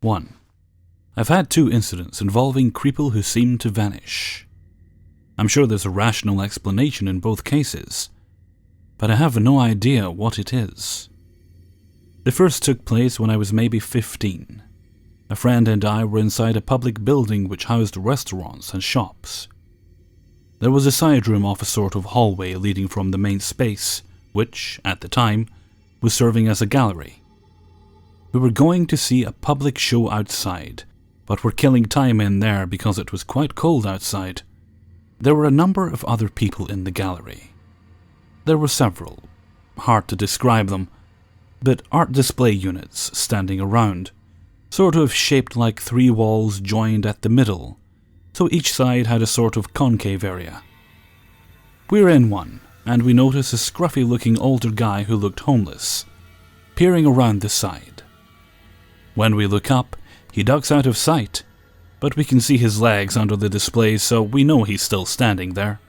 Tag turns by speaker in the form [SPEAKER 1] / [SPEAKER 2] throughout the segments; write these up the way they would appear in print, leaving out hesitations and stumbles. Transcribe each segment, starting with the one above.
[SPEAKER 1] 1. I've had 2 incidents involving creeple who seem to vanish. I'm sure there's a rational explanation in both cases, but I have no idea what it is. The first took place when I was maybe 15. A friend and I were inside a public building which housed restaurants and shops. There was a side room off a sort of hallway leading from the main space, which, at the time, was serving as a gallery. We were going to see a public show outside, but were killing time in there because it was quite cold outside. There were a number of other people in the gallery. There were several, hard to describe them, but art display units standing around, sort of shaped like 3 walls joined at the middle, so each side had a sort of concave area. We were in one, and we noticed a scruffy-looking older guy who looked homeless, peering around the side. When we look up, he ducks out of sight, but we can see his legs under the display, so we know he's still standing there.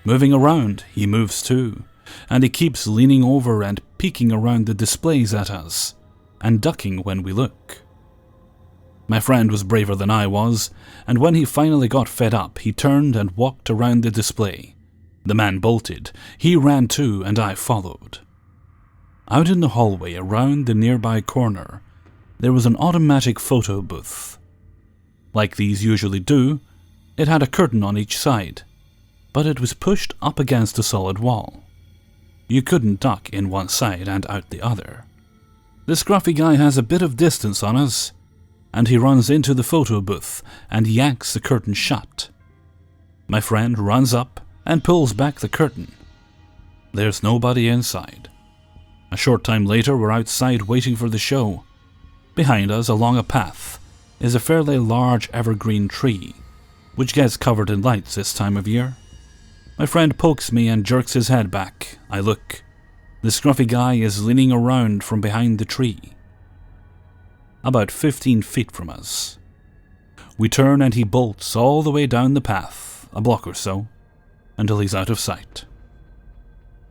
[SPEAKER 1] Moving around, he moves too, and he keeps leaning over and peeking around the displays at us, and ducking when we look. My friend was braver than I was, and when he finally got fed up, he turned and walked around the display. The man bolted, he ran too, and I followed. Out in the hallway around the nearby corner, there was an automatic photo booth. Like these usually do, it had a curtain on each side, but it was pushed up against a solid wall. You couldn't duck in one side and out the other. The scruffy guy has a bit of distance on us, and he runs into the photo booth and yanks the curtain shut. My friend runs up and pulls back the curtain. There's nobody inside. A short time later, we're outside waiting for the show. Behind us, along a path, is a fairly large evergreen tree, which gets covered in lights this time of year. My friend pokes me and jerks his head back. I look. The scruffy guy is leaning around from behind the tree, about 15 feet from us. We turn and he bolts all the way down the path, a block or so, until he's out of sight.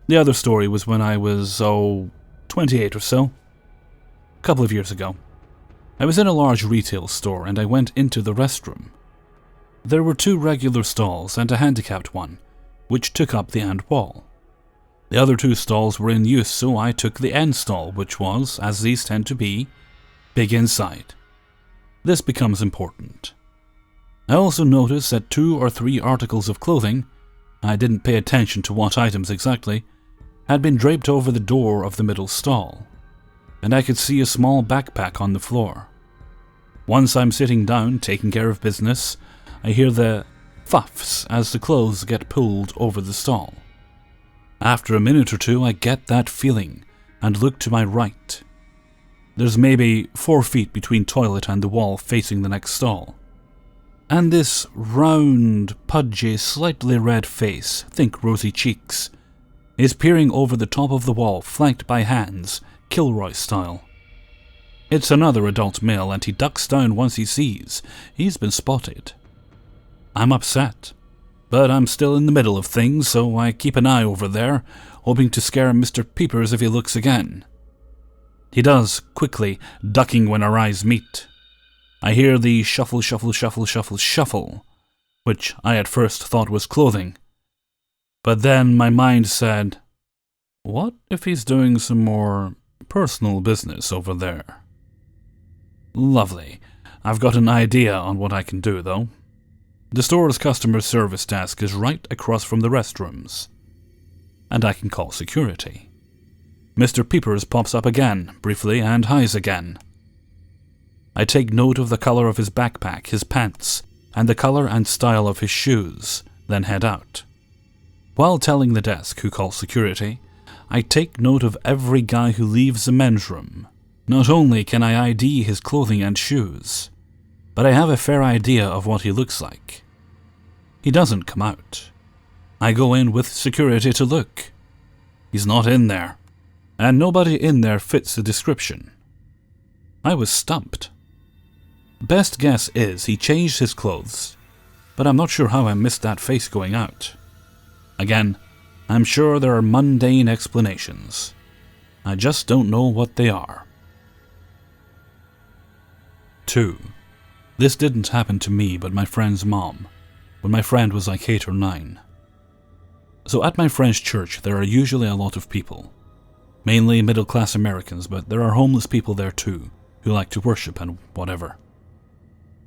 [SPEAKER 1] The other story was when I was, 28 or so, a couple of years ago. I was in a large retail store and I went into the restroom. There were 2 regular stalls and a handicapped one, which took up the end wall. The other 2 stalls were in use, so I took the end stall, which was, as these tend to be, big inside. This becomes important. I also noticed that 2 or 3 articles of clothing, I didn't pay attention to what items exactly, had been draped over the door of the middle stall, and I could see a small backpack on the floor. Once I'm sitting down, taking care of business, I hear the fuffs as the clothes get pulled over the stall. After a minute or 2, I get that feeling and look to my right. There's maybe 4 feet between toilet and the wall facing the next stall. And this round, pudgy, slightly red face, think rosy cheeks, is peering over the top of the wall, flanked by hands, Kilroy style. It's another adult male, and he ducks down once he sees he's been spotted. I'm upset, but I'm still in the middle of things, so I keep an eye over there, hoping to scare Mr. Peepers if he looks again. He does, quickly, ducking when our eyes meet. I hear the shuffle, shuffle, shuffle, shuffle, shuffle, which I at first thought was clothing. But then my mind said, what if he's doing some more personal business over there? Lovely. I've got an idea on what I can do, though. The store's customer service desk is right across from the restrooms, and I can call security. Mr. Peepers pops up again, briefly, and hides again. I take note of the color of his backpack, his pants, and the color and style of his shoes, then head out. While telling the desk who calls security, I take note of every guy who leaves the men's room. Not only can I ID his clothing and shoes, but I have a fair idea of what he looks like. He doesn't come out. I go in with security to look. He's not in there, and nobody in there fits the description. I was stumped. Best guess is he changed his clothes, but I'm not sure how I missed that face going out. Again, I'm sure there are mundane explanations. I just don't know what they are. 2. This didn't happen to me, but my friend's mom, when my friend was like 8 or 9. So at my friend's church, there are usually a lot of people. Mainly middle-class Americans, but there are homeless people there too, who like to worship and whatever.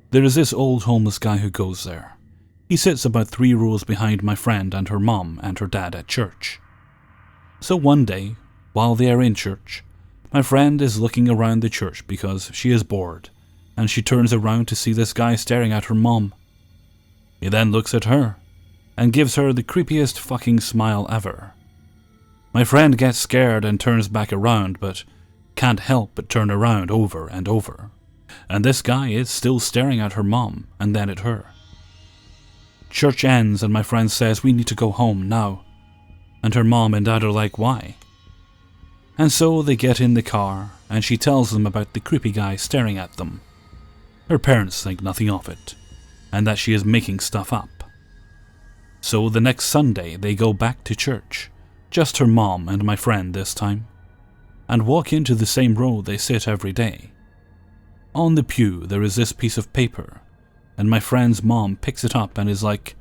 [SPEAKER 1] There is this old homeless guy who goes there. He sits about 3 rows behind my friend and her mom and her dad at church. So one day, while they are in church, my friend is looking around the church because she is bored, and she turns around to see this guy staring at her mom. He then looks at her, and gives her the creepiest fucking smile ever. My friend gets scared and turns back around, but can't help but turn around over and over. And this guy is still staring at her mom, and then at her. Church ends and my friend says we need to go home now. And her mom and dad are like, why? And so they get in the car, and she tells them about the creepy guy staring at them. Her parents think nothing of it, and that she is making stuff up. So the next Sunday they go back to church, just her mom and my friend this time, and walk into the same row they sit every day. On the pew there is this piece of paper, and my friend's mom picks it up and is like,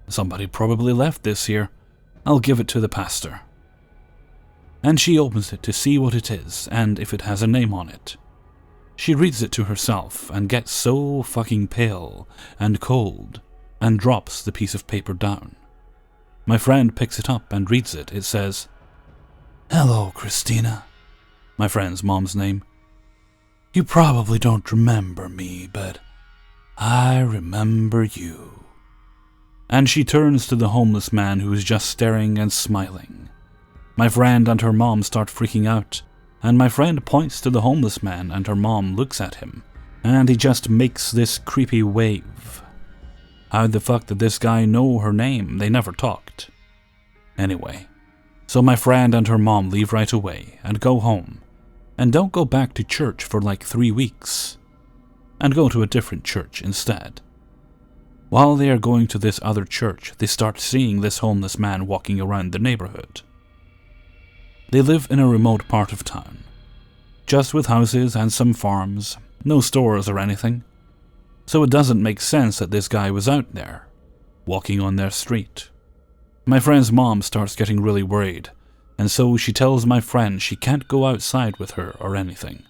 [SPEAKER 1] somebody probably left this here, I'll give it to the pastor. And she opens it to see what it is and if it has a name on it. She reads it to herself and gets so fucking pale and cold and drops the piece of paper down. My friend picks it up and reads it. It says, "Hello, Christina," my friend's mom's name. "You probably don't remember me, but I remember you." And she turns to the homeless man who is just staring and smiling. My friend and her mom start freaking out, and my friend points to the homeless man and her mom looks at him, and he just makes this creepy wave. How the fuck did this guy know her name? They never talked. Anyway, so my friend and her mom leave right away and go home, and don't go back to church for like 3 weeks, and go to a different church instead. While they are going to this other church, they start seeing this homeless man walking around the neighborhood. They live in a remote part of town, just with houses and some farms, no stores or anything. So it doesn't make sense that this guy was out there, walking on their street. My friend's mom starts getting really worried, and so she tells my friend she can't go outside with her or anything.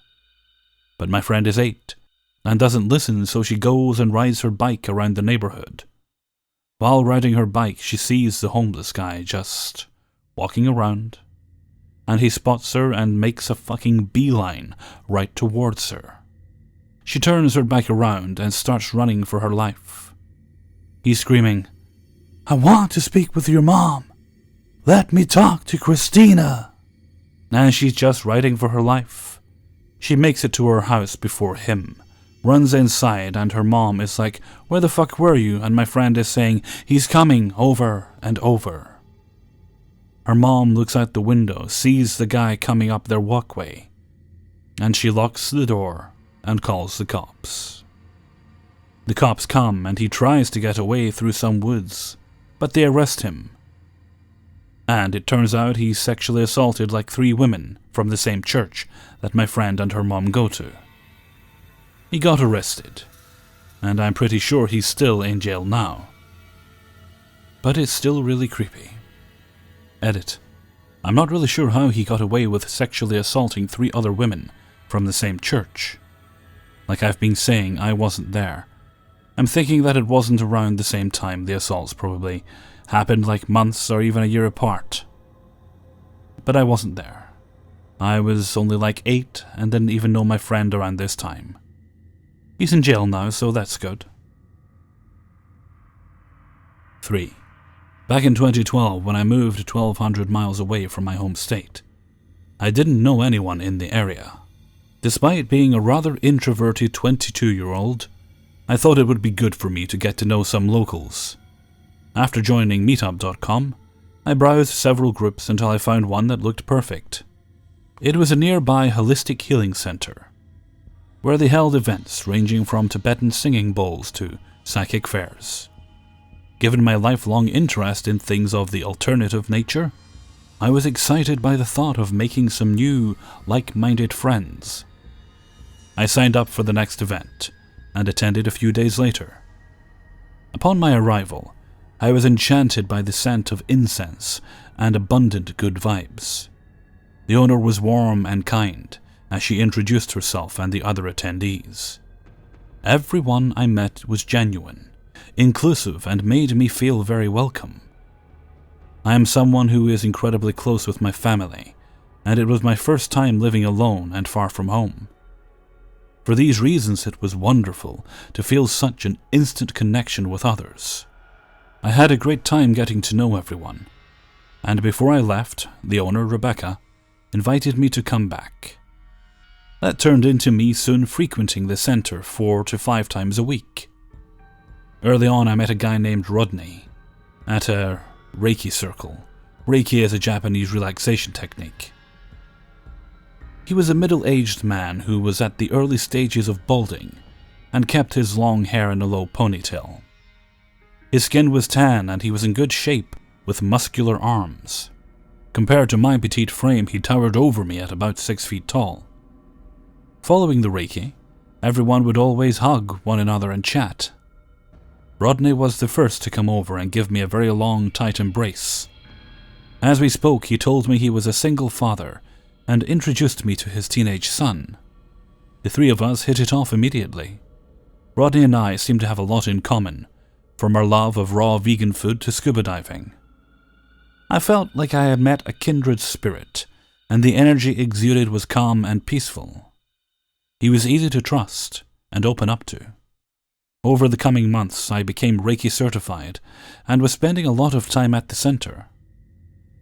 [SPEAKER 1] But my friend is 8, and doesn't listen, so she goes and rides her bike around the neighborhood. While riding her bike, she sees the homeless guy just walking around, and he spots her and makes a fucking beeline right towards her. She turns her bike around and starts running for her life. He's screaming, "I want to speak with your mom. Let me talk to Christina." And she's just riding for her life. She makes it to her house before him, runs inside, and her mom is like, "Where the fuck were you?" And my friend is saying, "He's coming," over and over. Her mom looks out the window, sees the guy coming up their walkway, and she locks the door and calls the cops. The cops come and he tries to get away through some woods, but they arrest him. And it turns out he sexually assaulted like 3 women from the same church that my friend and her mom go to. He got arrested, and I'm pretty sure he's still in jail now. But it's still really creepy. Edit. I'm not really sure how he got away with sexually assaulting 3 other women from the same church. Like I've been saying, I wasn't there. I'm thinking that it wasn't around the same time the assaults probably happened, like months or even a year apart. But I wasn't there. I was only like 8 and didn't even know my friend around this time. He's in jail now, so that's good. 3. Back in 2012, when I moved 1,200 miles away from my home state, I didn't know anyone in the area. Despite being a rather introverted 22-year-old, I thought it would be good for me to get to know some locals. After joining Meetup.com, I browsed several groups until I found one that looked perfect. It was a nearby holistic healing center, where they held events ranging from Tibetan singing bowls to psychic fairs. Given my lifelong interest in things of the alternative nature, I was excited by the thought of making some new, like-minded friends. I signed up for the next event, and attended a few days later. Upon my arrival, I was enchanted by the scent of incense and abundant good vibes. The owner was warm and kind as she introduced herself and the other attendees. Everyone I met was genuine, inclusive, and made me feel very welcome. I am someone who is incredibly close with my family, and it was my first time living alone and far from home. For these reasons, it was wonderful to feel such an instant connection with others. I had a great time getting to know everyone, and before I left, the owner, Rebecca, invited me to come back. That turned into me soon frequenting the center 4 to 5 times a week. Early on, I met a guy named Rodney at a Reiki circle. Reiki is a Japanese relaxation technique. He was a middle-aged man who was at the early stages of balding and kept his long hair in a low ponytail. His skin was tan and he was in good shape with muscular arms. Compared to my petite frame, he towered over me at about 6 feet tall. Following the Reiki, everyone would always hug one another and chat. Rodney was the first to come over and give me a very long, tight embrace. As we spoke, he told me he was a single father and introduced me to his teenage son. The three of us hit it off immediately. Rodney and I seemed to have a lot in common, from our love of raw vegan food to scuba diving. I felt like I had met a kindred spirit, and the energy exuded was calm and peaceful. He was easy to trust and open up to. Over the coming months, I became Reiki certified and was spending a lot of time at the center.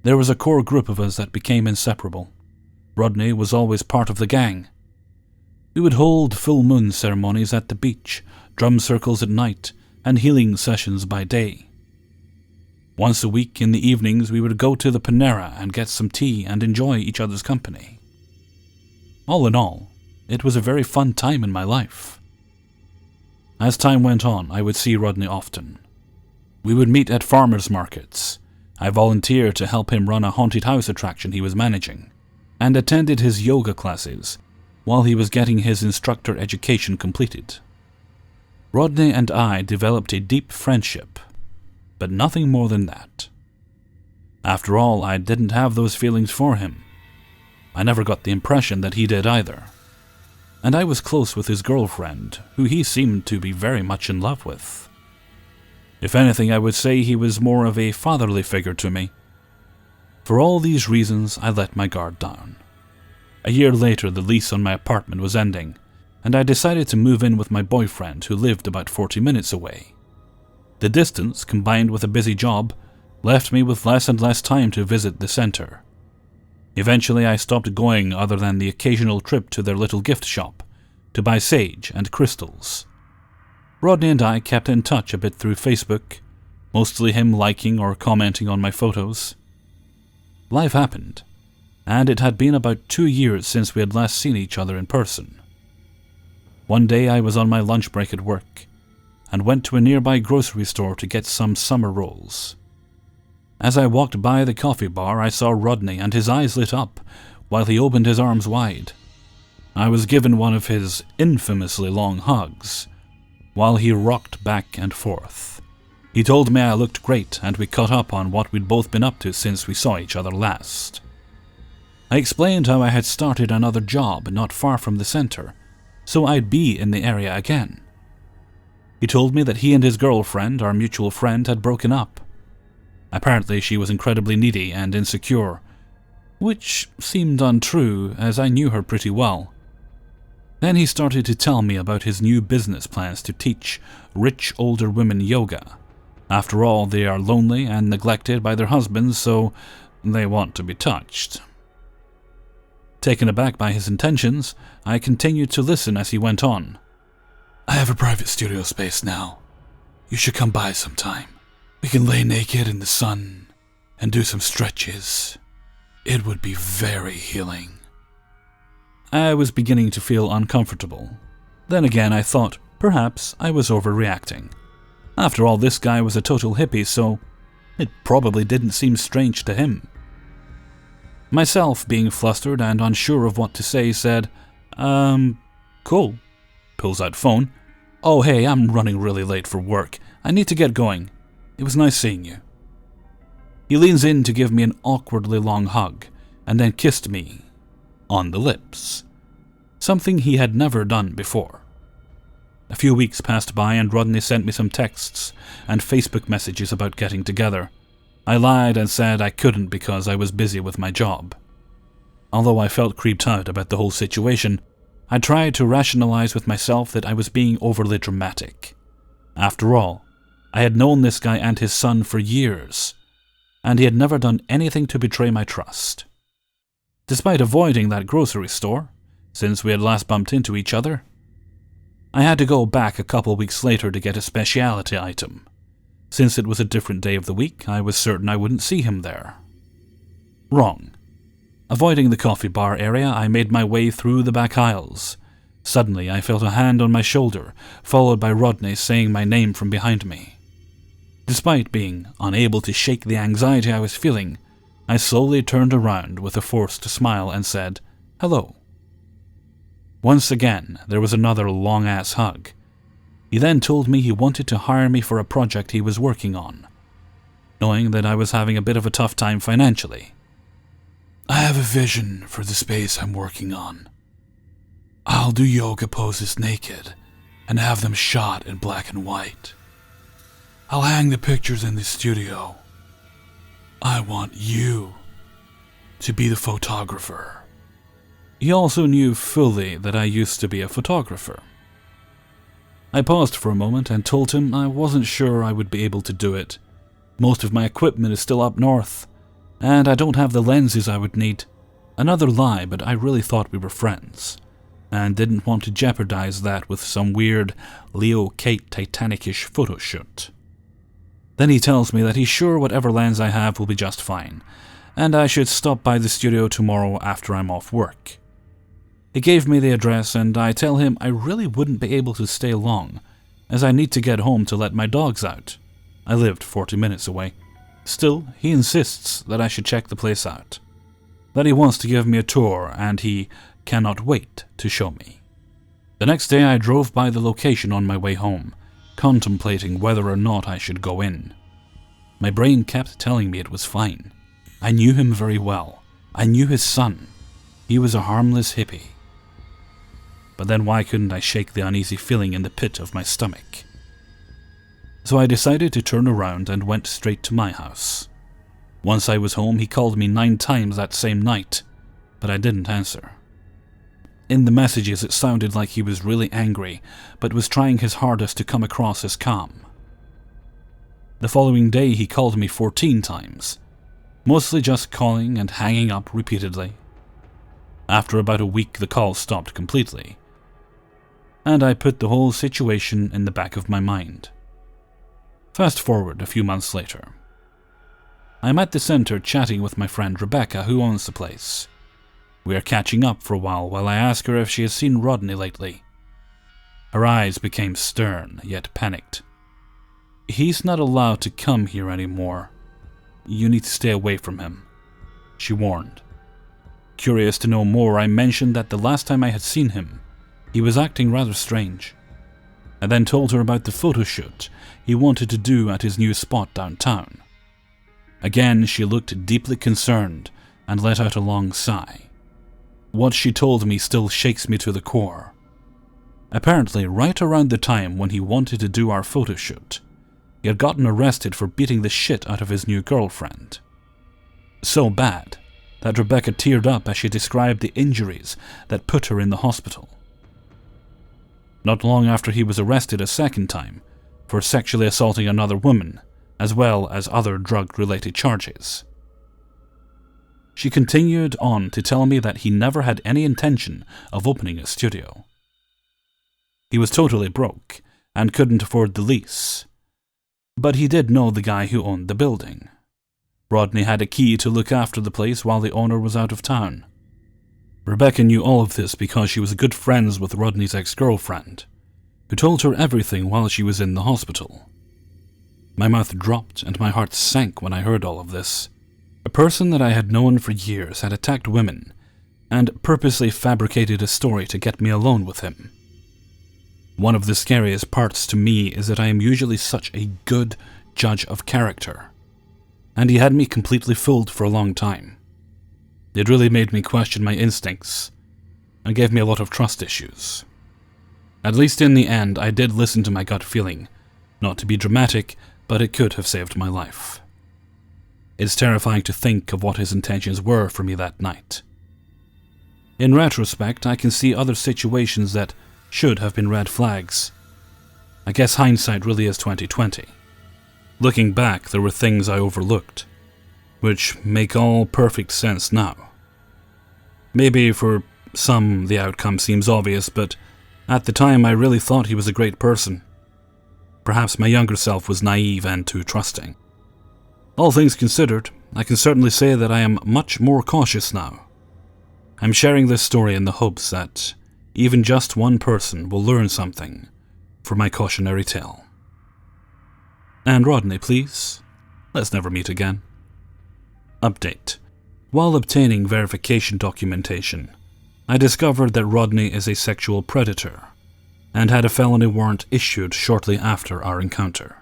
[SPEAKER 1] There was a core group of us that became inseparable. Rodney was always part of the gang. We would hold full moon ceremonies at the beach, drum circles at night, and healing sessions by day. Once a week in the evenings, we would go to the Panera and get some tea and enjoy each other's company. All in all, it was a very fun time in my life. As time went on, I would see Rodney often. We would meet at farmers' markets. I volunteered to help him run a haunted house attraction he was managing, and attended his yoga classes while he was getting his instructor education completed. Rodney and I developed a deep friendship, but nothing more than that. After all, I didn't have those feelings for him. I never got the impression that he did either. And I was close with his girlfriend, who he seemed to be very much in love with. If anything, I would say he was more of a fatherly figure to me. For all these reasons, I let my guard down. A year later, the lease on my apartment was ending, and I decided to move in with my boyfriend, who lived about 40 minutes away. The distance, combined with a busy job, left me with less and less time to visit the center. Eventually, I stopped going other than the occasional trip to their little gift shop to buy sage and crystals. Rodney and I kept in touch a bit through Facebook, mostly him liking or commenting on my photos. Life happened, and it had been about 2 years since we had last seen each other in person. One day I was on my lunch break at work, and went to a nearby grocery store to get some summer rolls. As I walked by the coffee bar, I saw Rodney, and his eyes lit up while he opened his arms wide. I was given one of his infamously long hugs, while he rocked back and forth. He told me I looked great, and we caught up on what we'd both been up to since we saw each other last. I explained how I had started another job not far from the center, so I'd be in the area again. He told me that he and his girlfriend, our mutual friend, had broken up. Apparently she was incredibly needy and insecure, which seemed untrue as I knew her pretty well. Then he started to tell me about his new business plans to teach rich older women yoga. After all, they are lonely and neglected by their husbands, so they want to be touched. Taken aback by his intentions, I continued to listen as he went on. I have a private studio space now. You should come by sometime. We can lay naked in the sun and do some stretches. It would be very healing. I was beginning to feel uncomfortable. Then again, I thought perhaps I was overreacting. After all, this guy was a total hippie, so it probably didn't seem strange to him. Myself, being flustered and unsure of what to say, said, cool. Pulls out phone. "Oh hey, I'm running really late for work. I need to get going. It was nice seeing you." He leans in to give me an awkwardly long hug, and then kissed me on the lips, something he had never done before. A few weeks passed by and Rodney sent me some texts and Facebook messages about getting together. I lied and said I couldn't because I was busy with my job. Although I felt creeped out about the whole situation, I tried to rationalize with myself that I was being overly dramatic. After all, I had known this guy and his son for years, and he had never done anything to betray my trust. Despite avoiding that grocery store, since we had last bumped into each other, I had to go back a couple weeks later to get a specialty item. Since it was a different day of the week, I was certain I wouldn't see him there. Wrong. Avoiding the coffee bar area, I made my way through the back aisles. Suddenly, I felt a hand on my shoulder, followed by Rodney saying my name from behind me. Despite being unable to shake the anxiety I was feeling, I slowly turned around with a forced smile and said, "Hello." Once again, there was another long-ass hug. He then told me he wanted to hire me for a project he was working on, knowing that I was having a bit of a tough time financially. "I have a vision for the space I'm working on. I'll do yoga poses naked and have them shot in black and white. I'll hang the pictures in the studio. I want you to be the photographer." He also knew fully that I used to be a photographer. I paused for a moment and told him I wasn't sure I would be able to do it. Most of my equipment is still up north, and I don't have the lenses I would need. Another lie, but I really thought we were friends, and didn't want to jeopardize that with some weird Leo-Kate Titanic-ish photo shoot. Then he tells me that he's sure whatever lens I have will be just fine, and I should stop by the studio tomorrow after I'm off work. He gave me the address, and I tell him I really wouldn't be able to stay long, as I need to get home to let my dogs out. I lived 40 minutes away. Still, he insists that I should check the place out, that he wants to give me a tour, and he cannot wait to show me. The next day I drove by the location on my way home, contemplating whether or not I should go in. My brain kept telling me it was fine. I knew him very well. I knew his son. He was a harmless hippie. But then why couldn't I shake the uneasy feeling in the pit of my stomach? So I decided to turn around and went straight to my house. Once I was home, he called me 9 times that same night, but I didn't answer. In the messages, it sounded like he was really angry, but was trying his hardest to come across as calm. The following day, he called me 14 times, mostly just calling and hanging up repeatedly. After about a week, the calls stopped completely, and I put the whole situation in the back of my mind. Fast forward a few months later. I'm at the center chatting with my friend Rebecca, who owns the place. We are catching up for a while I ask her if she has seen Rodney lately. Her eyes became stern, yet panicked. "He's not allowed to come here anymore. You need to stay away from him," she warned. Curious to know more, I mentioned that the last time I had seen him, he was acting rather strange. I then told her about the photo shoot he wanted to do at his new spot downtown. Again, she looked deeply concerned and let out a long sigh. What she told me still shakes me to the core. Apparently, right around the time when he wanted to do our photo shoot, he had gotten arrested for beating the shit out of his new girlfriend. So bad that Rebecca teared up as she described the injuries that put her in the hospital. Not long after, he was arrested a second time for sexually assaulting another woman, as well as other drug-related charges. She continued on to tell me that he never had any intention of opening a studio. He was totally broke and couldn't afford the lease, but he did know the guy who owned the building. Rodney had a key to look after the place while the owner was out of town. Rebecca knew all of this because she was good friends with Rodney's ex-girlfriend, who told her everything while she was in the hospital. My mouth dropped and my heart sank when I heard all of this. A person that I had known for years had attacked women and purposely fabricated a story to get me alone with him. One of the scariest parts to me is that I am usually such a good judge of character, and he had me completely fooled for a long time. It really made me question my instincts, and gave me a lot of trust issues. At least in the end, I did listen to my gut feeling. Not to be dramatic, but it could have saved my life. It's terrifying to think of what his intentions were for me that night. In retrospect, I can see other situations that should have been red flags. I guess hindsight really is 20/20. Looking back, there were things I overlooked, which make all perfect sense now. Maybe for some the outcome seems obvious, but at the time I really thought he was a great person. Perhaps my younger self was naive and too trusting. All things considered, I can certainly say that I am much more cautious now. I'm sharing this story in the hopes that even just one person will learn something from my cautionary tale. And Rodney, please, let's never meet again. Update. While obtaining verification documentation, I discovered that Rodney is a sexual predator and had a felony warrant issued shortly after our encounter.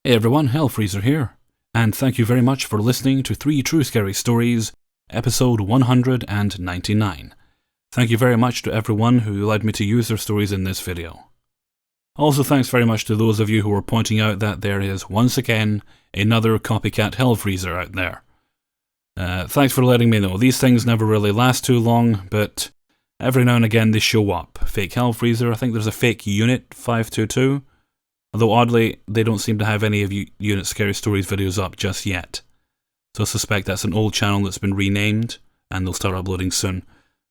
[SPEAKER 1] Hey everyone, Hellfreezer here, and thank you very much for listening to 3 True Scary Stories, episode 199. Thank you very much to everyone who allowed me to use their stories in this video. Also thanks very much to those of you who were pointing out that there is once again another copycat Hellfreezer out there. Thanks for letting me know. These things never really last too long, but every now and again they show up. Fake Hellfreezer, I think there's a fake Unit 522. Although oddly, they don't seem to have any of Unit Scary Stories videos up just yet. So I suspect that's an old channel that's been renamed, and they'll start uploading soon.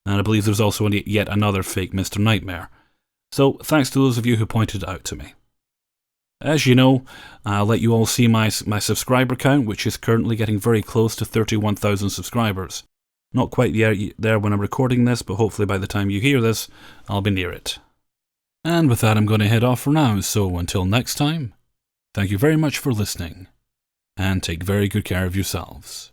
[SPEAKER 1] And I believe there's also yet another fake Mr. Nightmare. So thanks to those of you who pointed it out to me. As you know, I'll let you all see my subscriber count, which is currently getting very close to 31,000 subscribers. Not quite there when I'm recording this, but hopefully by the time you hear this, I'll be near it. And with that, I'm going to head off for now, so until next time, thank you very much for listening, and take very good care of yourselves.